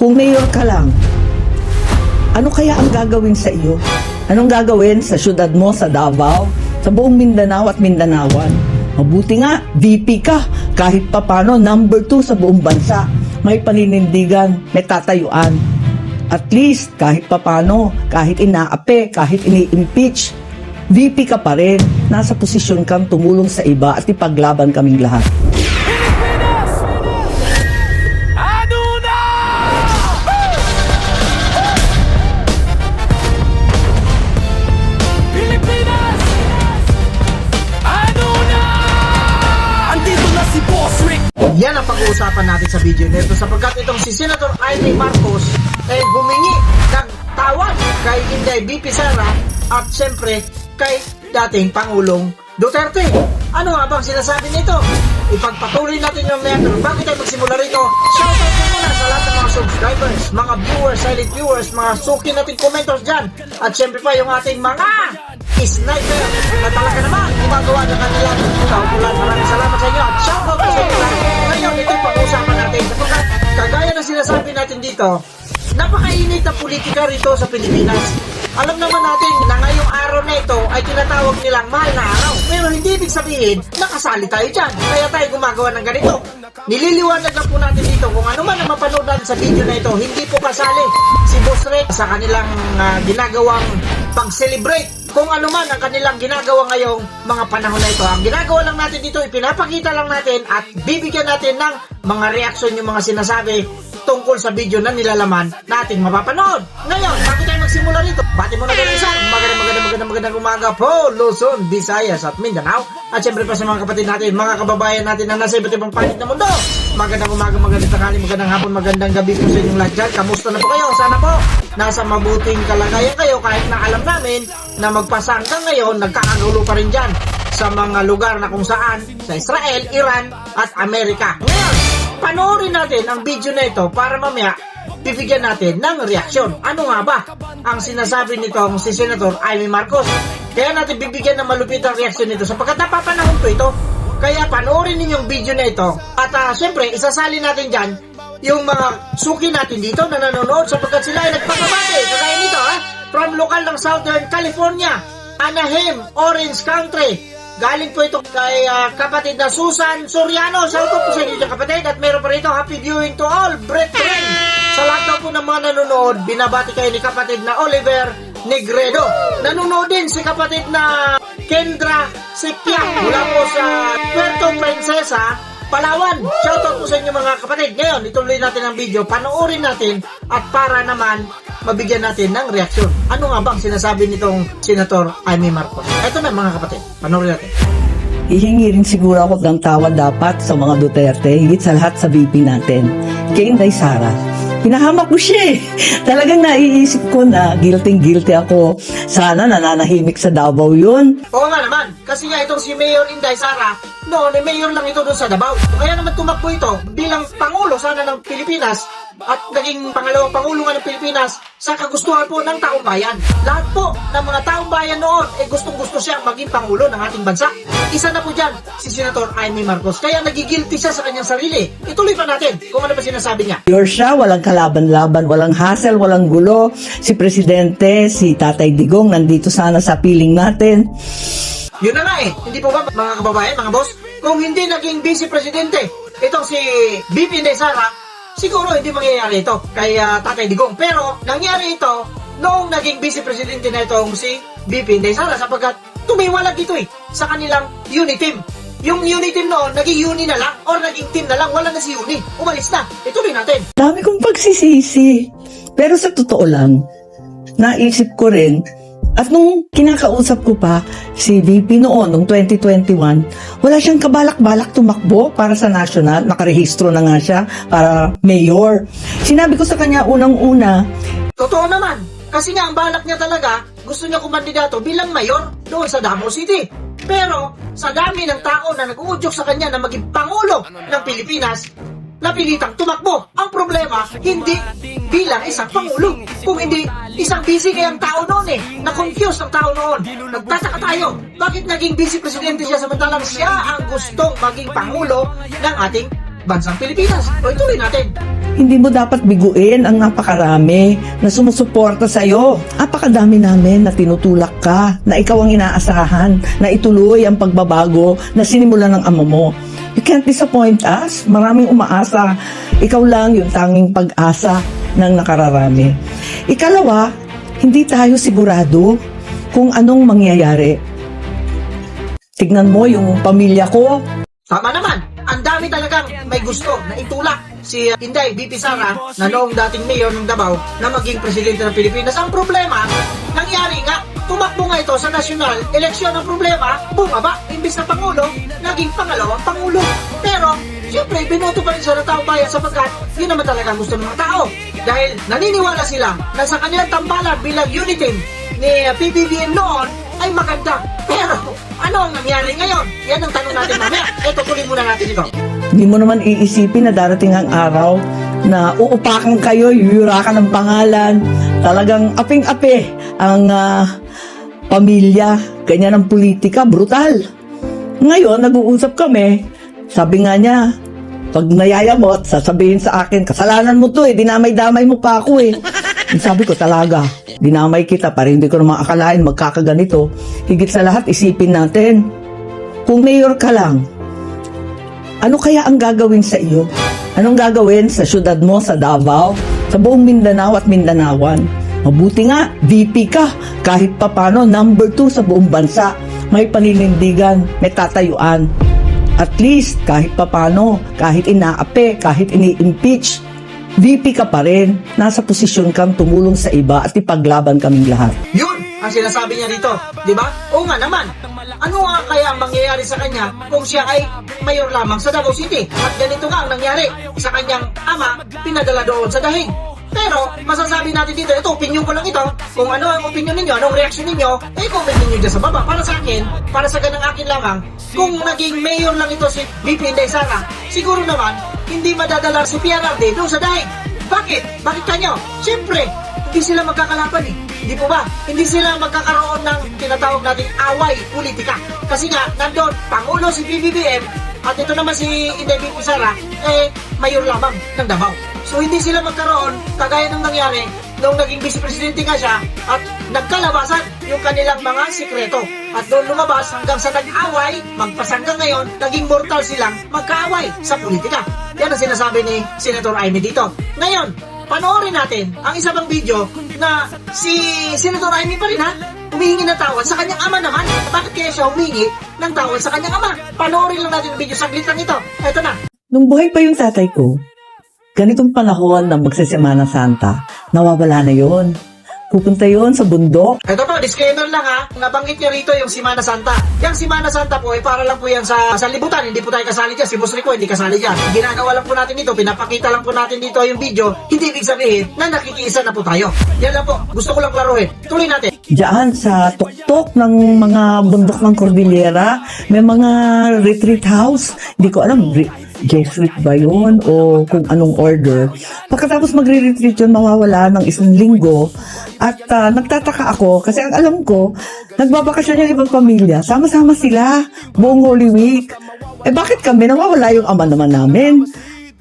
Kung mayor ka lang, ano kaya ang gagawin sa iyo? Anong gagawin sa syudad mo, sa Davao, sa buong Mindanao at Mindanaoan? Mabuti nga, VP ka, kahit papano, number 2 sa buong bansa. May paninindigan, may tatayuan. At least, kahit papano, kahit inaape, kahit ini-impeach, VP ka pa rin. Nasa posisyon kang tumulong sa iba at ipaglaban kaming lahat. Ano na? Pilipinas! Ano na? Andito na si Boss Rick! Yan ang pag-uusapan natin sa video nito sapagkat itong si Senator Amy Marcos ay humingi ng tawad kay Inday VP Sara at siyempre kay dating Pangulong Duterte. Ano nga bang sinasabi nito? Ipagpatuloy natin yung matter. Bakit tayo magsimula rito? Shoutout po muna sa lahat ng mga subscribers, mga viewers, silent viewers, mga suki nating commenters dyan. At siyempre pa yung ating mga sniper na talaga naman gumagawa ng kanilang kaukulan. Maraming salamat sa inyo at shoutout po sa inyo lahat. Ngayon, ito yung pag-uusapan natin. Sapagkat kagaya ng sinasabi natin dito, napakainit na politika rito sa Pilipinas. Alam naman natin na ngayong araw na ito ay tinatawag nilang mahal na araw. Pero hindi ibig sabihin nakasali tayo dyan. Kaya tayo gumagawa ng ganito. Nililiwanag lang po natin dito kung ano man ang mapanood natin sa video na ito. Hindi po kasali si Boss Rick sa kanilang ginagawang pag-celebrate. Kung ano man ang kanilang ginagawa ngayong mga panahon na ito. Ang ginagawa lang natin dito, ipinapakita lang natin at bibigyan natin ng mga reaksyon yung mga sinasabi tungkol sa video na nilalaman nating mapapanood. Ngayon, bakit tayo magsimula rito? Bati mo na ganun isa. Magandang umaga po, Luzon, Visayas at Mindanao. At syempre pa sa mga kapatid natin, mga kababayan natin na nasa iba't ibang panig ng mundo. Magandang umaga, magandang tanghali, magandang hapon, magandang gabi po sa inyong lahat dyan. Kamusta na po kayo? Sana po nasa mabuting kalagayan kayo kahit na alam namin na magpasanggang ngayon, nagkakagulo pa rin dyan sa mga lugar na kung saan sa Israel, Iran at Amerika. Ngayon, panoorin natin ang video na ito para mamaya bibigyan natin ng reaksyon. Ano nga ba ang sinasabi nitong si Senator Amy Marcos? Kaya natin bibigyan ng malupitang reaksyon nito sapagkat napapanahon ko ito. Kaya panoorin ninyong video na ito at syempre isasali natin dyan yung mga suki natin dito na nanonood sapagkat sila ay nagpapabate. Kagaya nito from lokal ng Southern California, Anaheim, Orange Country. Galing po ito kay kapatid na Susan Soriano. Shoutout po sa inyo dyan kapatid. At meron pa rito, happy viewing to all brethren. Sa lahat daw po ng mga nanonood, binabati kayo ni kapatid na Oliver Negredo. Nanonood din si kapatid na Kendra Sepia mula po sa Puerto Princesa, Palawan. Shoutout po sa inyo mga kapatid. Ngayon, ituloy natin ang video. Panoorin natin at para naman mabigyan natin ng reaksyon. Ano nga bang sinasabi nitong Senator Amy Marcos? Ito na mga kapatid. Panoorin natin. Hihingi rin siguro ako ng tawad dapat sa mga Duterte, higit sa lahat sa VP natin. Kay Inday Sara. Pinahamak ko siya eh. Talagang naiisip ko na guilty ako. Sana nananahimik sa Davao yun. Oo nga naman. Kasi nga itong si Mayor Inday Sara, noon eh mayor lang ito doon sa Davao. Kaya naman tumakbo ito bilang Pangulo sana ng Pilipinas at naging pangalawang Pangulo nga ng Pilipinas sa kagustuhan po ng taong bayan. Lahat po ng mga taong bayan noon eh gustong-gusto siyang maging Pangulo ng ating bansa. Isa na po dyan si Senator Amy Marcos. Kaya nagigilty siya sa kanyang sarili. Ituloy pa natin kung ano ba sinasabi niya. Mayor siya, walang kalaban-laban, walang hassle, walang gulo. Si Presidente, si Tatay Digong, nandito sana sa piling natin. Yun na nga eh. Hindi po ba mga kababayan, mga boss? Kung hindi naging Vice Presidente, itong si VP Inday Sara, siguro hindi mangyayari ito kay Tatay Digong. Pero nangyari ito noong naging Vice Presidente na itong si VP Inday Sara sapagkat tumiwalag ito eh sa kanilang unit team. Yung unit team noon, naging uni na lang or naging team na lang, wala na si uni. Umalis na. Ituloy natin. Dami kong pagsisisi. Pero sa totoo lang, naisip ko rin, at nung kinakausap ko pa si VP noon, noong 2021, wala siyang kabalak-balak tumakbo para sa national. Nakarehistro na nga siya para mayor. Sinabi ko sa kanya unang-una, Totoo naman. Kasi nga ang balak niya talaga, gusto niya kumandidato bilang mayor doon sa Davao City. Pero sa dami ng tao na nag-uudyok sa kanya na maging Pangulo ng Pilipinas, napilitang tumakbo. Ang problema, hindi bilang isang Pangulo, kung hindi isang busy kayang tao noon eh. Na-confuse ang tao noon. Nagtataka tayo, bakit naging Vice Presidente siya samantalang siya ang gustong maging Pangulo ng ating bansang Pilipinas? O ituloy natin. Hindi mo dapat biguin ang napakarami na sumusuporta sa'yo. Napakadami namin na tinutulak ka, na ikaw ang inaasahan, na ituloy ang pagbabago na sinimulan ng ama mo. You can't disappoint us. Maraming umaasa. Ikaw lang yung tanging pag-asa ng nakararami. Ikalawa, hindi tayo sigurado kung anong mangyayari. Tignan mo yung pamilya ko. Tama naman, ang dami talagang may gusto na itulak si Inday BP Sara na noong dating mayor ng Davao na maging presidente ng Pilipinas. Ang problema, nangyari nga, tumakbo nga ito sa national eleksyon. Ang problema, bumaba, imbis na Pangulo, naging pangalawang Pangulo. Pero, siyempre, binoto pa rin siya ng taong bayan sapagkat yun naman talaga gusto ng mga tao. Dahil naniniwala sila na sa kanilang tambalan bilang unit team ni PBBM noon ay maganda. Pero, ano ang nangyari ngayon? Yan ang tanong natin mamaya. Ito, tuloy muna natin ito. Hindi mo naman iisipin na darating ang araw na uupakan kayo, yuyurakan ng pangalan. Talagang aping-api ang pamilya. Ganyan ang politika, brutal. Ngayon, nag-uusap kami. Sabi nga niya, pag nayayamot, sasabihin sa akin, kasalanan mo to dinamay-damay mo pa ako Sabi ko talaga, dinamay kita para hindi ko naman akalain magkakaganito. Higit sa lahat, isipin natin, kung mayor ka lang, ano kaya ang gagawin sa iyo? Anong gagawin sa syudad mo, sa Davao, sa buong Mindanao at Mindanawan? Mabuti nga, VP ka, kahit papano, number 2 sa buong bansa. May paninindigan, may tatayuan. At least, kahit papano, kahit inaapi, kahit ini-impeach, VP ka pa rin. Nasa posisyon kang tumulong sa iba at ipaglaban kaming lahat. Yun ang sinasabi niya dito, di ba? Oo nga naman. Ano nga kaya ang mangyayari sa kanya kung siya ay mayor lamang sa Davao City? At ganito nga ang nangyari sa kanyang ama, pinadala doon sa dahig. Pero, masasabi natin dito, ito, opinion ko lang ito. Kung ano ang opinion ninyo, anong reaction ninyo, comment ninyo dyan sa baba. Para sa akin, para sa ganang akin lamang, kung naging mayor lang ito si VP Inday Sara, siguro naman, hindi madadala si PRRD doon sa dahig. Bakit? Bakit kanyo? Siyempre, hindi sila magkakalaban Hindi po ba? Hindi sila magkakaroon ng tinatawag nating away politika. Kasi nga, nandun, Pangulo si PBBM, at ito naman si Inday BP Sara, mayor lamang ng Davao. So hindi sila magkaroon, kagaya ng nangyari, nung naging vice-presidente nga siya, at nagkalabasan yung kanilang mga sikreto. At doon lumabas hanggang sa nag-away, magpasanggang ngayon, naging mortal silang magkaaway sa politika. Yan ang sinasabi ni Senator Amy dito. Ngayon, panoorin natin ang isa pang video na si Senator Amy pa rin humihingi ng tawad sa kanyang ama naman. Bakit kaya siya humingi ng tawad sa kanyang ama? Panoorin lang natin ang video, saglit lang ito. Eto na. Nung buhay pa yung tatay ko, ganitong panahon ng magsisemana Santa, nawawala na yon. Pupunta yon sa bundok. Ito po, disclaimer lang nabanggit niya rito yung Semana Santa. Yung Semana Santa po, para lang po yan sa libutan. Hindi po tayo kasali dyan. Si Boss Rico hindi kasali dyan. Ginagawa lang po natin dito, pinapakita lang po natin dito yung video. Hindi ibig sabihin na nakikiisa na po tayo. Yan lang po, gusto ko lang klaruhin. Tuloy natin. Diyan sa tuktok ng mga bundok ng Cordillera, may mga retreat house. Hindi ko alam, Jesuit ba yun o kung anong order. Pagkatapos magre-retreat yun, mawawala ng 1 linggo. At nagtataka ako kasi ang alam ko, nagbabakasyon yung ibang pamilya. Sama-sama sila buong Holy Week. Bakit kami? Nawawala yung ama naman namin.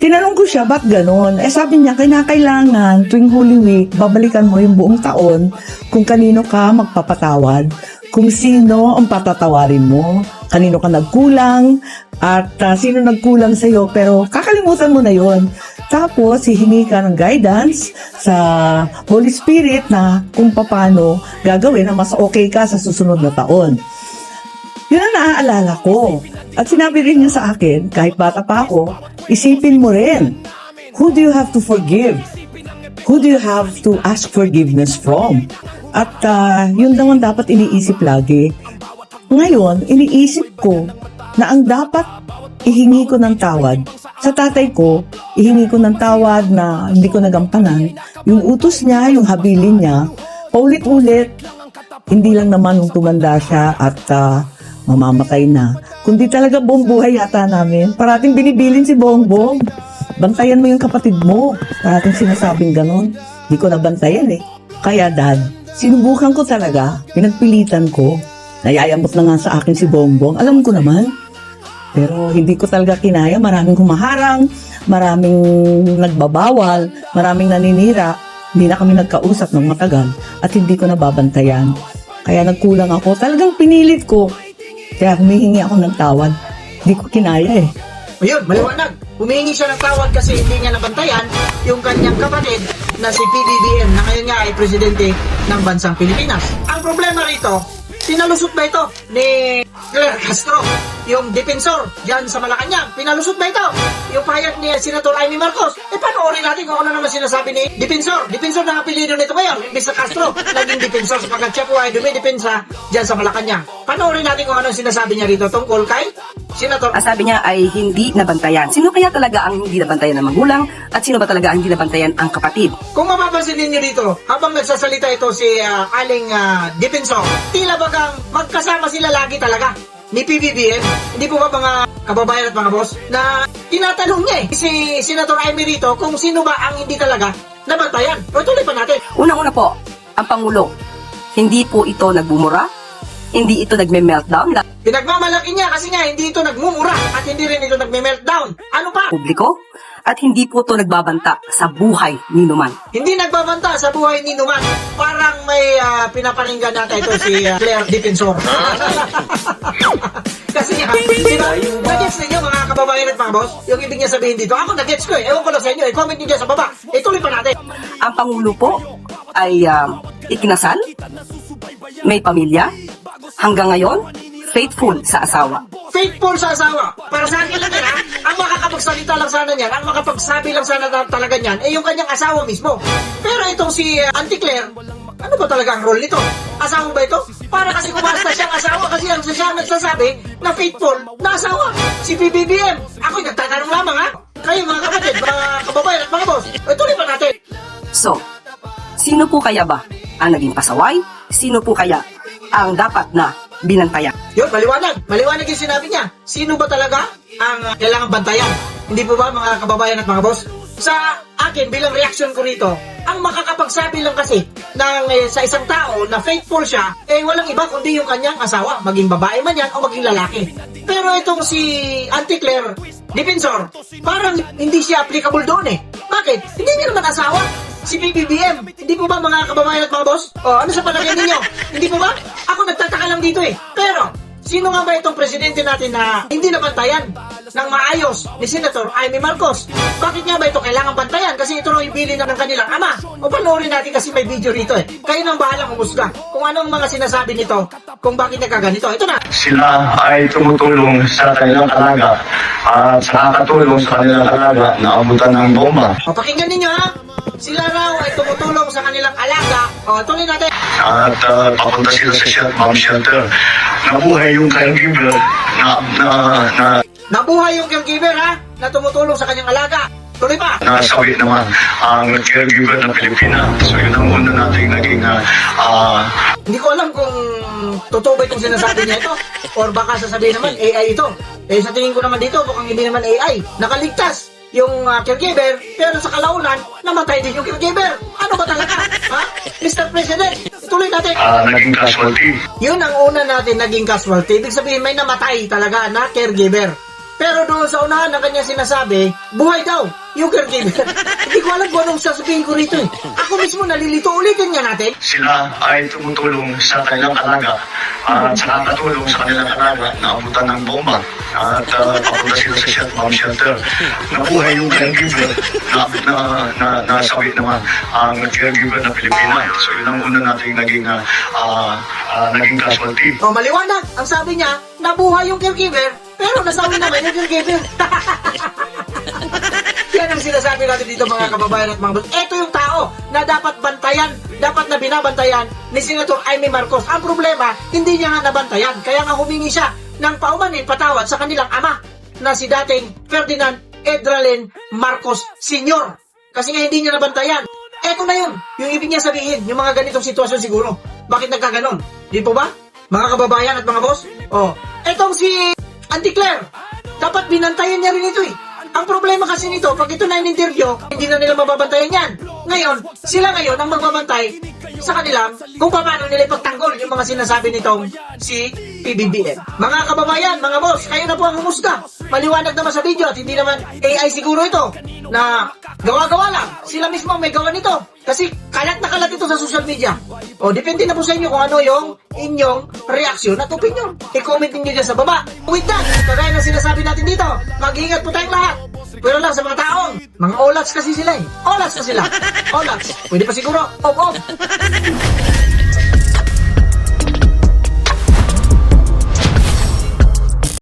Tinanong ko siya, ba't ganon? Sabi niya, kailangan tuwing Holy Week, babalikan mo yung buong taon kung kanino ka magpapatawad, kung sino ang patatawarin mo, kanino ka nagkulang, at sino nagkulang sa'yo, pero kakalimutan mo na yon. Tapos, hihingi ka ng guidance sa Holy Spirit na kung paano gagawin na mas okay ka sa susunod na taon. Yun ang naaalala ko. At sinabi rin niya sa akin, kahit bata pa ako, isipin mo rin, who do you have to forgive? Who do you have to ask forgiveness from? At yun naman dapat iniisip lagi. Ngayon, iniisip ko na ang dapat ihingi ko ng tawad. Sa tatay ko, ihingi ko ng tawad na hindi ko nagampanan. Yung utos niya, yung habilin niya, paulit-ulit, hindi lang naman nung tumanda siya at mamamatay na. Kundi talaga buong buhay yata namin. Parating binibilin si Bongbong. Bantayan mo yung kapatid mo. Parating sinasabing ganon. Hindi ko nabantayan Kaya dad, sinubukan ko talaga. Pinagpilitan ko. Nayayamot na nga sa akin si Bongbong. Alam ko naman. Pero hindi ko talaga kinaya. Maraming humaharang. maraming nagbabawal, maraming naninira. Hindi na kami nagkausap ng matagal at hindi ko nababantayan. Kaya nagkulang ako. Talagang pinilit ko. Kaya humihingi ako ng tawad. Hindi ko kinaya eh. Ayun, maliwanag. Humihingi siya ng tawad kasi hindi niya nabantayan yung kanyang kapatid na si PBBM na ngayon nga ay presidente ng bansang Pilipinas. Ang problema rito, pinalusot ba ito ni Claire Castro, yung defensor dyan sa Malacanang? Pinalusot ba ito? Yung pahayag ni Senator Amy Marcos? Panoorin natin kung ano naman sinasabi ni defensor. Defensor na ang apelido nito ngayon, imbis na Castro, naging defensor sapagkat siya po ay dumidepensa dyan sa Malacanang. Panoorin natin kung ano sinasabi niya rito tungkol kay Senator. Ang sabi niya ay hindi nabantayan. Sino kaya talaga ang hindi nabantayan ng magulang at sino ba talaga ang hindi nabantayan ang kapatid? Kung mapapansin ninyo dito, habang nagsasalita ito si aling defensor, tila bagang magkasama sila lagi talaga ni PBBM. Hindi po ba mga kababayan at mga boss na tinatanong niya si Senator Amy rito kung sino ba ang hindi talaga nabantayan. O tuloy pa natin. Unang-una po, ang Pangulo, hindi po ito nagbumura, hindi ito nagme-meltdown, Pinagmamalaki niya kasi nga hindi ito nagmumura at hindi rin ito nagme-meltdown. Ano pa? publiko, at hindi po ito nagbabanta sa buhay ni Numan. Hindi nagbabanta sa buhay ni Numan. Parang may pinaparinggan natin ito si Claire Defensor. Kasi nga, di ba, nag-gets ninyo mga kababayan at mga boss, yung ibig niya sabihin dito. Ako nag-gets ko eh. Ewan ko lang sa inyo. I-comment niyo dyan sa baba. Tuloy pa natin. Ang Pangulo po ay ikinasal, may pamilya, hanggang ngayon, faithful sa asawa. Faithful sa asawa. Para sa akin lang yan, ha? Ang makakapagsalita lang sana niyan, ang makapagsabi lang sana talaga niyan, yung kanyang asawa mismo. Pero itong si Auntie Claire, ano ba talaga ang role nito? Asawa ba ito? Para kasi kumasta siyang asawa kasi ang siya nagsasabi na faithful na asawa. Si PBBM. Ako'y nagtatanong lamang, ha? Kayo mga kapatid, mga kababayan at mga boss. Tuloy pa natin. So, sino po kaya ba ang naging pasaway? Sino po kaya ang dapat na binantayan? Yun, maliwanag. Maliwanag yung sinabi niya. Sino ba talaga ang kailangang bantayan? Hindi po ba mga kababayan at mga boss? Sa akin, bilang reaction ko rito, ang makakapagsabi lang kasi ng, sa isang tao na faithful siya, walang iba kundi yung kanyang asawa, maging babae man yan o maging lalaki. Pero itong si Auntie Claire, defensor, parang hindi siya applicable doon eh. Bakit? Hindi niya naman asawa. Si PBBM, hindi po ba mga kababayan at mga boss? O, ano sa palagay ninyo? Hindi po ba? Ako nagtataka lang dito eh. Pero, sino nga ba itong presidente natin na hindi nabantayan ng maayos ni Senator Amy Marcos? Bakit nga ba ito kailangan bantayan? Kasi ito raw yung bili ng kanilang ama. O panoorin natin kasi may video rito eh. Kayo nang bahalang umusga kung anong mga sinasabi nito, kung bakit nagkaganito. Ito na. Sila ay tumutulong sa kanilang alaga at nakakatulong sa kanilang alaga na abutan ng bomba. O pakinggan ninyo ha. Sila raw ay tumutulong sa kanilang alaga. O tuloy natin. At papunta sila sa bomb shelter. Nabuhay yung caregiver na Nabuhay yung caregiver ha, na tumutulong sa kanyang alaga. Tuloy pa. nasawi naman ang caregiver ng Pilipinas. So yun ang una nating naging Hindi ko alam kung totoo ba itong sinasabi niya ito or baka sasabihin naman AI ito. Sa tingin ko naman dito mukhang hindi naman AI. Nakaligtas yung caregiver pero sa kalaunan namatay din yung caregiver. Ano ba talaga? Ha? Mr. President, ituloy natin. naging casualty. Yun ang una natin naging casualty. Ibig sabihin may namatay talaga na caregiver. Pero doon sa unahan ng kanya sinasabi, buhay daw yung caregiver. Hindi ko alam kung anong sasabihin ko rito eh. Ako mismo nalilito. Ulitin nga natin. Sila ay tumutulong sa kanilang alaga at nakakatulong sa kanilang alaga na abutan ng bomba at papunta sila sa bomb shelter. Nabuhay yung caregiver na nasawi naman ang caregiver ng Pilipinas. So yun ang una nating naging casualty. O maliwanag, ang sabi niya, nabuhay yung caregiver, pero nasawi naman yung caregiver. Yan ang sinasabi natin dito mga kababayan at mga boss. Ito yung tao na dapat bantayan, dapat na binabantayan ni Senator Amy Marcos. Ang problema, hindi niya nga nabantayan. Kaya nga humingi siya ng paumanin patawad sa kanilang ama na si dating Ferdinand Edralen Marcos Sr. Kasi nga hindi niya nabantayan. Eto na yun, yung ibig niya sabihin, yung mga ganitong sitwasyon siguro. Bakit nagkaganon? Di po ba? Mga kababayan at mga boss? O, etong si Auntie Claire, dapat binantayan niya rin ito eh. Ang problema kasi nito, pag ito na in-interview, hindi na nila mababantayan yan. Ngayon, sila ngayon ang magbabantay sa kanilang kung paano nila ipagtanggol yung mga sinasabi nitong si PBBM. Mga kababayan, mga boss, kayo na po ang humusga. Maliwanag naman sa video at hindi naman AI siguro ito na gawa-gawa lang. Sila mismo may gawa nito. Kasi kalat na kalat ito sa social media. O, depende na po sa inyo kung ano yung inyong reaksyon at opinion. I-comment niyo dyan sa baba. With that, kagaya na sinasabi natin dito, mag-iingat po tayong lahat. Pero lang sa mga taong, mga olats kasi sila eh. Olats na sila. Olats. Pwede pa siguro, off.